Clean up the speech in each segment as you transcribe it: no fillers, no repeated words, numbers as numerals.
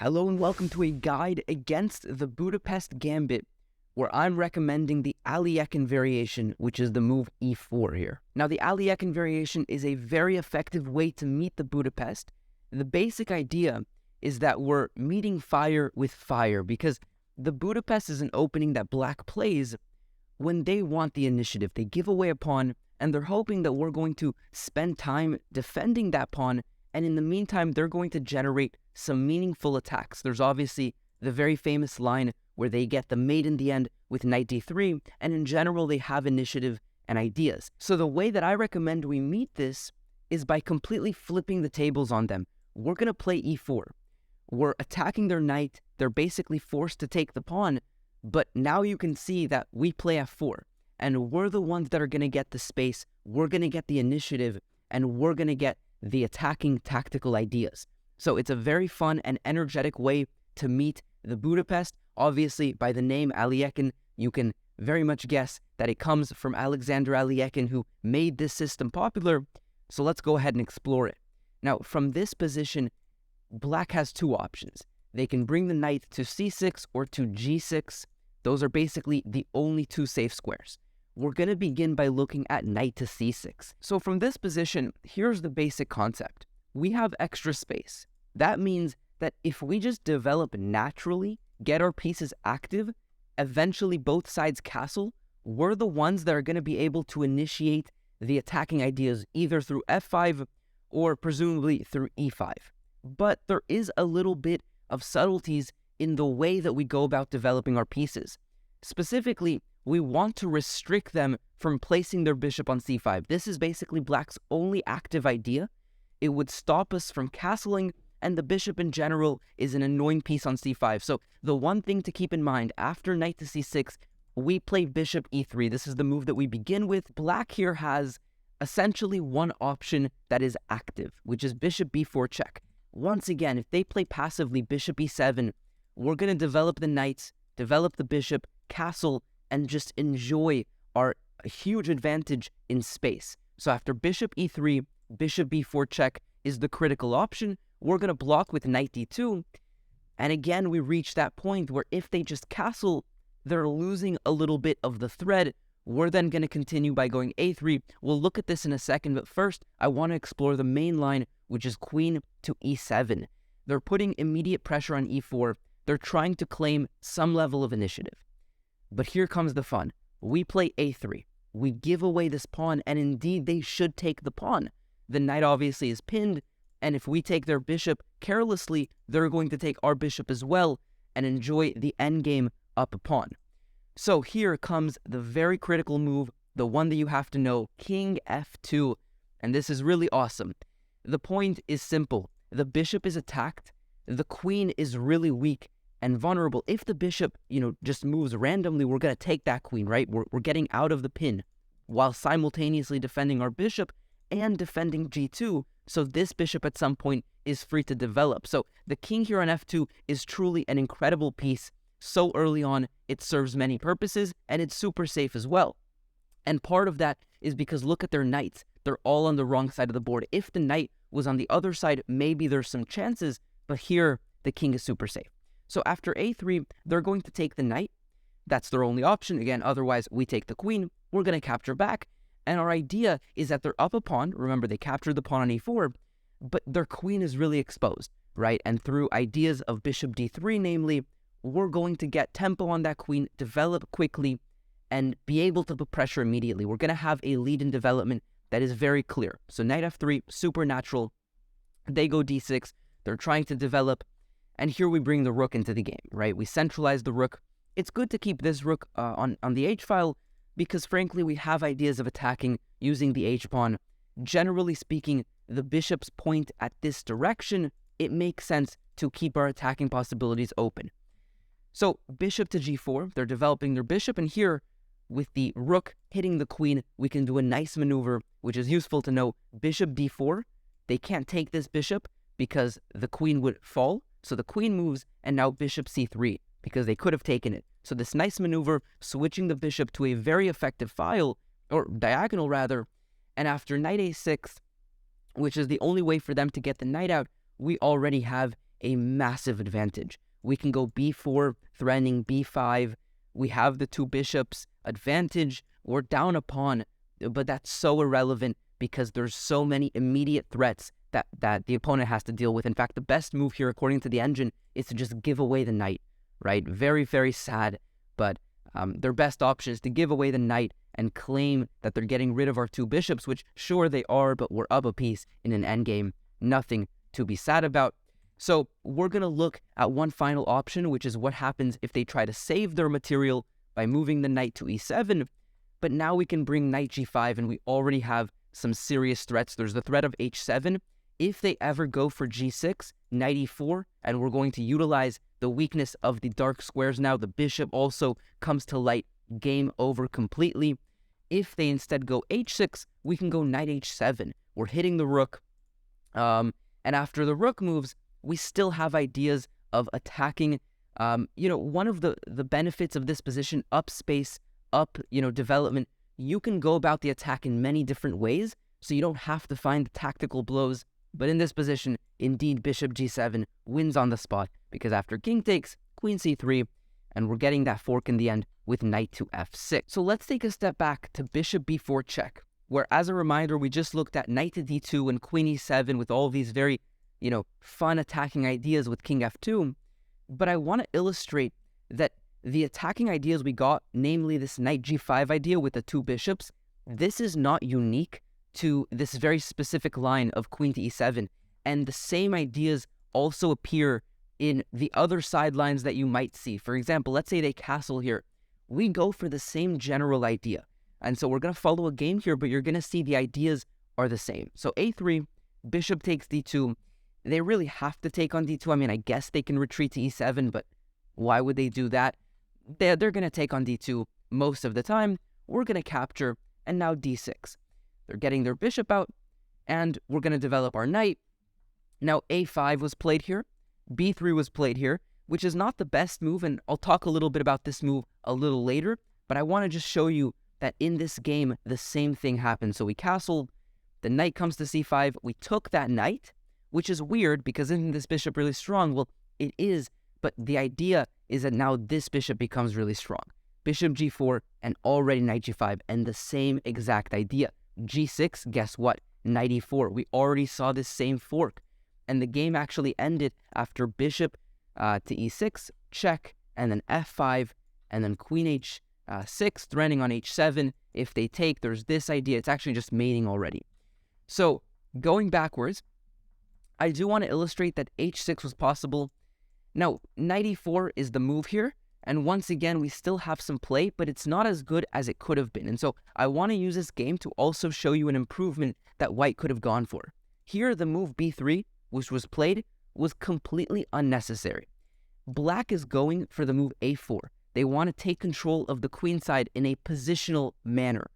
Hello and welcome to a guide against the Budapest Gambit, where I'm recommending the Alekhine Variation, which is the move e4 here. Now, the Alekhine Variation is a very effective way to meet the Budapest. The basic idea is that we're meeting fire with fire, because the Budapest is an opening that Black plays when they want the initiative. They give away a pawn, and they're hoping that we're going to spend time defending that pawn, and in the meantime, they're going to generate some meaningful attacks. There's obviously the very famous line where they get the mate in the end with knight d3, and in general, they have initiative and ideas. So the way that I recommend we meet this is by completely flipping the tables on them. We're going to play e4. We're attacking their knight. They're basically forced to take the pawn, but now you can see that we play f4, and we're the ones that are going to get the space, we're going to get the initiative, and we're going to get the attacking tactical ideas. So it's a very fun and energetic way to meet the Budapest. Obviously, by the name Alekhine, you can very much guess that it comes from Alexander Alekhine, who made this system popular. So let's go ahead and explore it. Now, from this position, Black has two options. They can bring the knight to c6 or to g6. Those are basically the only two safe squares. We're going to begin by looking at knight to c6. So from this position, here's the basic concept. We have extra space. That means that if we just develop naturally, get our pieces active, eventually both sides castle, we're the ones that are going to be able to initiate the attacking ideas either through f5 or presumably through e5. But there is a little bit of subtleties in the way that we go about developing our pieces. Specifically, we want to restrict them from placing their bishop on c5. This is basically Black's only active idea. It would stop us from castling, and the bishop in general is an annoying piece on c5. So the one thing to keep in mind, after knight to c6, we play bishop e3. This is the move that we begin with. Black here has essentially one option that is active, which is bishop b4 check. Once again, if they play passively bishop e7, we're going to develop the knights, develop the bishop, castle, and just enjoy our huge advantage in space. So after bishop e3, bishop b4 check is the critical option. We're going to block with knight d2. And again, we reach that point where if they just castle, they're losing a little bit of the thread. We're then going to continue by going a3. We'll look at this in a second, but first, I want to explore the main line, which is queen to e7. They're putting immediate pressure on e4. They're trying to claim some level of initiative. But here comes the fun. We play a3. We give away this pawn, and indeed, they should take the pawn. The knight obviously is pinned, and if we take their bishop carelessly, they're going to take our bishop as well and enjoy the endgame up a pawn. So here comes the very critical move, the one that you have to know, king f2, and this is really awesome. The point is simple. The bishop is attacked, the queen is really weak and vulnerable. If the bishop, just moves randomly, we're going to take that queen, right? We're getting out of the pin while simultaneously defending our bishop and defending g2, so this bishop at some point is free to develop. So the king here on f2 is truly an incredible piece. So early on, it serves many purposes, and it's super safe as well. And part of that is because look at their knights. They're all on the wrong side of the board. If the knight was on the other side, maybe there's some chances, but here the king is super safe. So after a3, they're going to take the knight. That's their only option. Again, otherwise, we take the queen. We're going to capture back. And our idea is that they're up a pawn. Remember, they captured the pawn on e4, but their queen is really exposed, right? And through ideas of bishop d3, namely, we're going to get tempo on that queen, develop quickly, and be able to put pressure immediately. We're going to have a lead in development that is very clear. So knight f3, super natural. They go d6. They're trying to develop. And here we bring the rook into the game, right? We centralize the rook. It's good to keep this rook on the h-file because, frankly, we have ideas of attacking using the h-pawn. Generally speaking, the bishop's point at this direction, it makes sense to keep our attacking possibilities open. So bishop to g4, they're developing their bishop, and here, with the rook hitting the queen, we can do a nice maneuver, which is useful to know. Bishop d4, they can't take this bishop because the queen would fall. So the queen moves, and now bishop c3, because they could have taken it. So this nice maneuver, switching the bishop to a very effective file, or diagonal rather, and after knight a6, which is the only way for them to get the knight out, we already have a massive advantage. We can go b4, threatening b5. We have the two bishops advantage. We're down a pawn, but that's so irrelevant because there's so many immediate threats that the opponent has to deal with. In fact, the best move here, according to the engine, is to just give away the knight, right? Very, very sad, but their best option is to give away the knight and claim that they're getting rid of our two bishops, which sure they are, but we're up a piece in an endgame. Nothing to be sad about. So we're going to look at one final option, which is what happens if they try to save their material by moving the knight to e7. But now we can bring knight g5, and we already have some serious threats. There's the threat of h7. If they ever go for g6, knight e4, and we're going to utilize the weakness of the dark squares now, the bishop also comes to light, game over completely. If they instead go h6, we can go knight h7. We're hitting the rook, and after the rook moves, we still have ideas of attacking. One of the benefits of this position, up space, up, development, you can go about the attack in many different ways, so you don't have to find the tactical blows. But in this position, indeed, bishop g7 wins on the spot, because after king takes, queen c3, and we're getting that fork in the end with knight to f6. So let's take a step back to bishop b4 check, where, as a reminder, we just looked at knight to d2 and queen e7 with all these very, fun attacking ideas with king f2. But I want to illustrate that the attacking ideas we got, namely this knight g5 idea with the two bishops, this is not unique to this very specific line of queen to e7, and the same ideas also appear in the other sidelines that you might see. For example, let's say they castle here. We go for the same general idea, and so we're going to follow a game here, but you're going to see the ideas are the same. So a3, bishop takes d2. They really have to take on d2. I mean, I guess they can retreat to e7, but why would they do that? They're going to take on d2 most of the time. We're going to capture, and now d6. They're getting their bishop out, and we're going to develop our knight. Now, a5 was played here. b3 was played here, which is not the best move, and I'll talk a little bit about this move a little later, but I want to just show you that in this game, the same thing happened. So we castled, the knight comes to c5, we took that knight, which is weird, because isn't this bishop really strong? Well, it is, but the idea is that now this bishop becomes really strong. Bishop g4, and already knight g5, and the same exact idea. g6, guess what? Knight e4. We already saw this same fork. And the game actually ended after bishop to e6, check, and then f5, and then queen h6, threatening on h7. If they take, there's this idea. It's actually just mating already. So going backwards, I do want to illustrate that h6 was possible. Now, knight e4 is the move here. And once again, we still have some play, but it's not as good as it could have been. And so I want to use this game to also show you an improvement that white could have gone for. Here, the move b3, which was played, was completely unnecessary. Black is going for the move a4. They want to take control of the queen side in a positional manner.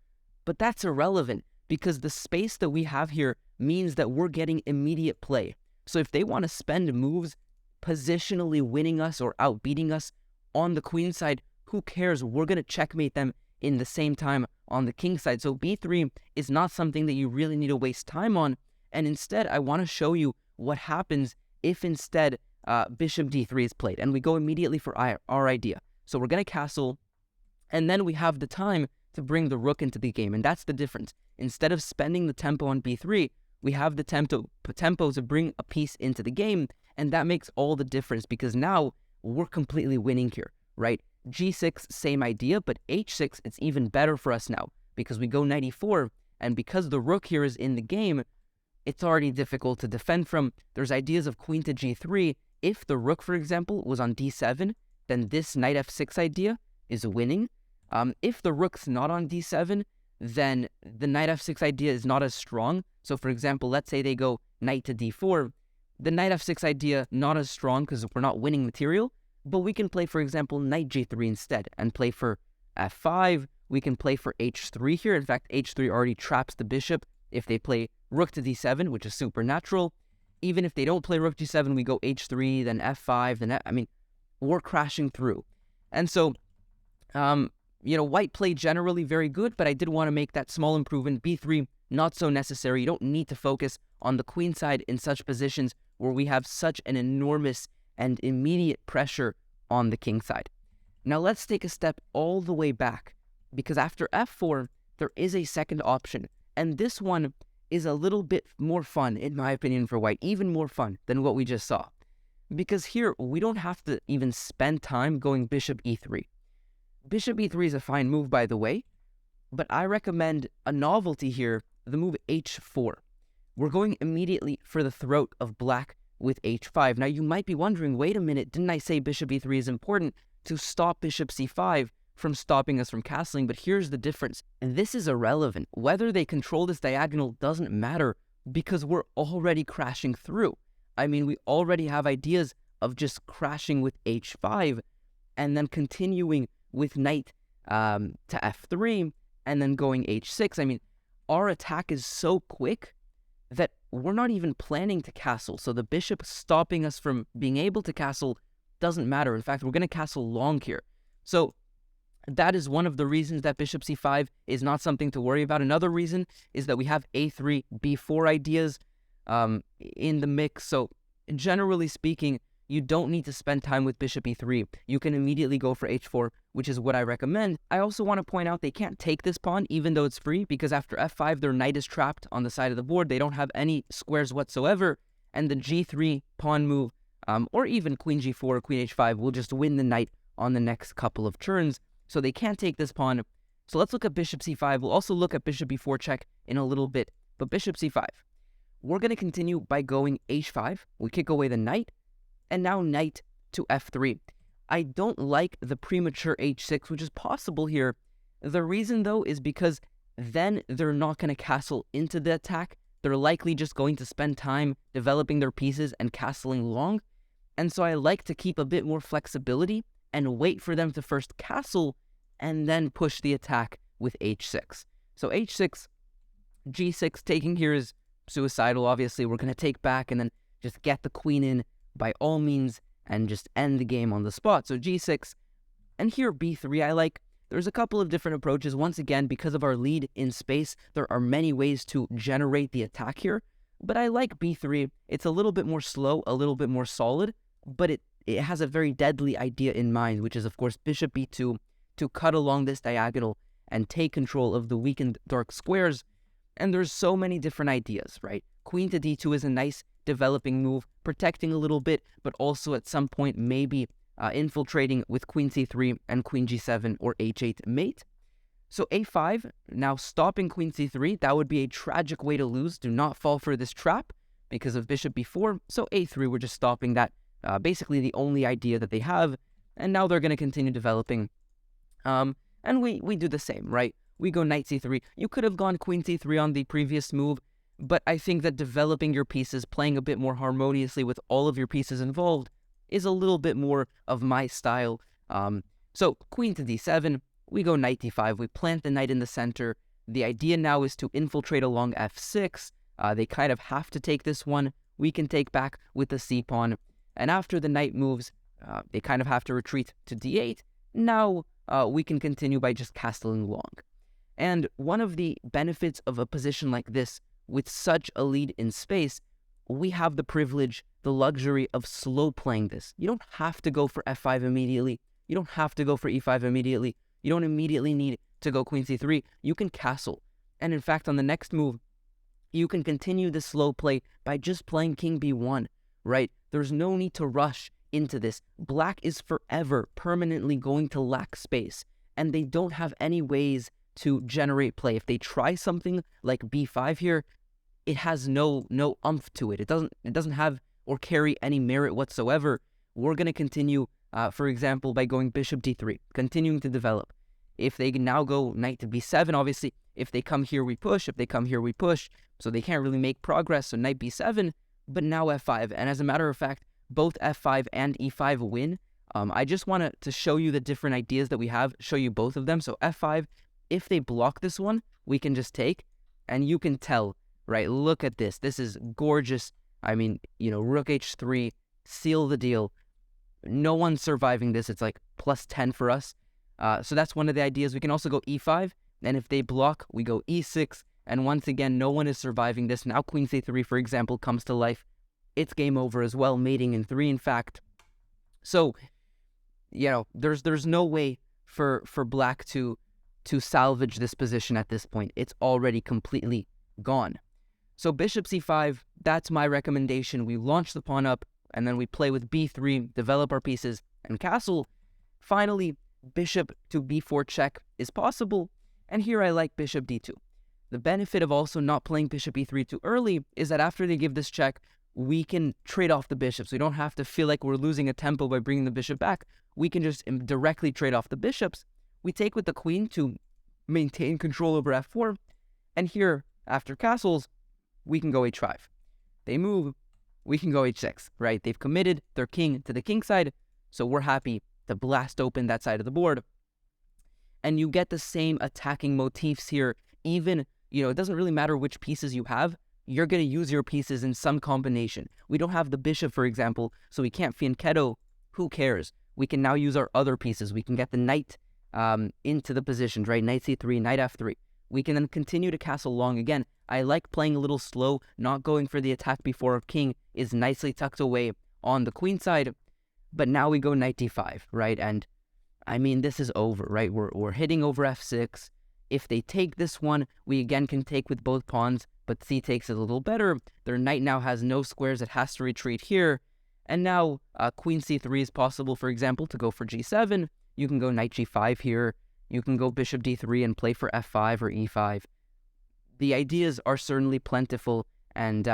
But that's irrelevant, because the space that we have here means that we're getting immediate play. So if they want to spend moves positionally winning us or outbeating us on the queen side, who cares? We're going to checkmate them in the same time on the king side. So b3 is not something that you really need to waste time on. And instead, I want to show you what happens if instead bishop d3 is played. And we go immediately for our idea. So we're going to castle, and then we have the time to bring the rook into the game. And that's the difference. Instead of spending the tempo on b3, we have the tempo to bring a piece into the game. And that makes all the difference, because now we're completely winning here, right? g6, same idea, but h6, it's even better for us now, because we go knight e4, and because the rook here is in the game, it's already difficult to defend from. There's ideas of queen to g3. If the rook, for example, was on d7, then this knight f6 idea is winning. If the rook's not on d7, then the knight f6 idea is not as strong. So, for example, let's say they go knight to d4. The knight f6 idea, not as strong because we're not winning material, but we can play, for example, knight g3 instead and play for f5. We can play for h3 here. In fact, h3 already traps the bishop if they play rook to d7, which is supernatural. Even if they don't play rook g7, we go h3, then f5, then we're crashing through. And so, white played generally very good, but I did want to make that small improvement. b3, not so necessary. You don't need to focus on the queen side in such positions where we have such an enormous and immediate pressure on the king side. Now let's take a step all the way back, because after f4, there is a second option, and this one is a little bit more fun, in my opinion, for white, even more fun than what we just saw. Because here, we don't have to even spend time going bishop e3. Bishop e3 is a fine move, by the way, but I recommend a novelty here, the move h4. We're going immediately for the throat of black with h5. Now, you might be wondering, wait a minute, didn't I say bishop e3 is important to stop bishop c5 from stopping us from castling? But here's the difference, and this is irrelevant. Whether they control this diagonal doesn't matter, because we're already crashing through. I mean, we already have ideas of just crashing with h5 and then continuing with knight to f3 and then going h6. I mean, our attack is so quick that we're not even planning to castle. So the bishop stopping us from being able to castle doesn't matter. In fact, we're going to castle long here. So that is one of the reasons that bishop c5 is not something to worry about. Another reason is that we have a3, b4 ideas in the mix. So generally speaking, you don't need to spend time with bishop e3. You can immediately go for h4, which is what I recommend. I also want to point out they can't take this pawn, even though it's free, because after f5, their knight is trapped on the side of the board. They don't have any squares whatsoever, and the g3 pawn move, or even queen g4 or queen h5, will just win the knight on the next couple of turns. So they can't take this pawn. So let's look at bishop c5. We'll also look at bishop e4 check in a little bit, but bishop c5. We're going to continue by going h5. We kick away the knight, and now knight to f3. I don't like the premature h6, which is possible here. The reason, though, is because then they're not going to castle into the attack. They're likely just going to spend time developing their pieces and castling long. And so I like to keep a bit more flexibility and wait for them to first castle and then push the attack with h6. So h6, g6 taking here is suicidal. Obviously, we're going to take back and then just get the queen in by all means and just end the game on the spot. So g6, and here b3 I like. There's a couple of different approaches. Once again, because of our lead in space, there are many ways to generate the attack here. But I like b3. It's a little bit more slow, a little bit more solid, but it has a very deadly idea in mind, which is, of course, bishop b2 to cut along this diagonal and take control of the weakened dark squares. And there's so many different ideas, right? Queen to d2 is a nice developing move, protecting a little bit, but also at some point maybe infiltrating with queen c3 and queen g7 or h8 mate. So a5, now stopping queen c3, that would be a tragic way to lose. Do not fall for this trap because of bishop b4. So a3, we're just stopping that. Basically the only idea that they have, and now they're going to continue developing. And we do the same, right? We go knight c3. You could have gone queen c3 on the previous move, but I think that developing your pieces, playing a bit more harmoniously with all of your pieces involved, is a little bit more of my style. So queen to d7, we go knight d5, we plant the knight in the center. The idea now is to infiltrate along f6. They kind of have to take this one. We can take back with the c-pawn. And after the knight moves, they kind of have to retreat to d8. Now we can continue by just castling long. And one of the benefits of a position like this, with such a lead in space, we have the privilege, the luxury of slow playing this. You don't have to go for f5 immediately. You don't have to go for e5 immediately. You don't immediately need to go queen c3. You can castle. And in fact, on the next move, you can continue the slow play by just playing king b1, right? There's no need to rush into this. Black is forever permanently going to lack space, and they don't have any ways to generate play. If they try something like b5 here, it has no umph to it. It doesn't have or carry any merit whatsoever. We're going to continue, for example, by going bishop d3, continuing to develop. If they now go knight to b7, obviously, if they come here, we push. If they come here, we push. So they can't really make progress. So knight b7, but now f5. And as a matter of fact, both f5 and e5 win. I just wanted to show you the different ideas that we have, show you both of them. So f5, if they block this one, we can just take, and you can tell, right? Look at this. This is gorgeous. I mean, rook h3, seal the deal. No one's surviving this. It's like plus 10 for us. So that's one of the ideas. We can also go e5, and if they block, we go e6. And once again, no one is surviving this. Now queen c3, for example, comes to life. it's game over as well, mating in 3, in fact. So, there's no way for black to salvage this position at this point. It's already completely gone. So bishop c5, that's my recommendation. We launch the pawn up, and then we play with b3, develop our pieces, and castle. Finally, bishop to b4 check is possible, and here I like bishop d2. The benefit of also not playing bishop e3 too early is that after they give this check, we can trade off the bishops. We don't have to feel like we're losing a tempo by bringing the bishop back. We can just directly trade off the bishops. We take with the queen to maintain control over f4, and here, after castles, we can go h5. They move, we can go h6, right? They've committed their king to the king side, so we're happy to blast open that side of the board. And you get the same attacking motifs here. Even, it doesn't really matter which pieces you have, you're going to use your pieces in some combination. We don't have the bishop, for example, so we can't fianchetto. Who cares? We can now use our other pieces. We can get the knight into the positions, right? Knight c3, knight f3. We can then continue to castle long again. I like playing a little slow. Not going for the attack before our king is nicely tucked away on the queen side. But now we go knight d5, right? And I mean, this is over, right? We're hitting over f6. If they take this one, we again can take with both pawns, but c takes it a little better. Their knight now has no squares. It has to retreat here. And now queen c3 is possible, for example, to go for g7. You can go knight g5 here. You can go bishop d3 and play for f5 or e5. The ideas are certainly plentiful, and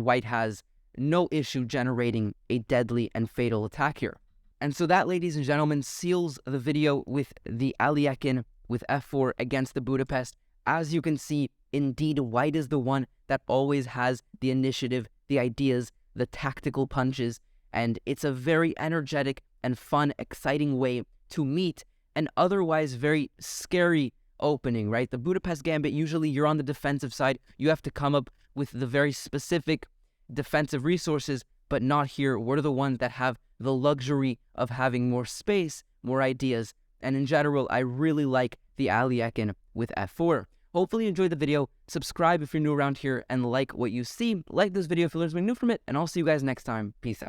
white has no issue generating a deadly and fatal attack here. And so that, ladies and gentlemen, seals the video with the Alekhine with f4 against the Budapest. As you can see, indeed, white is the one that always has the initiative, the ideas, the tactical punches, and it's a very energetic and fun, exciting way to meet an otherwise very scary opening, right? The Budapest Gambit, usually you're on the defensive side. You have to come up with the very specific defensive resources, but not here. We're the ones that have the luxury of having more space, more ideas, and in general, I really like the Alekhine with f4. Hopefully you enjoyed the video. Subscribe if you're new around here and like what you see. Like this video if you learned something new from it, and I'll see you guys next time. Peace out.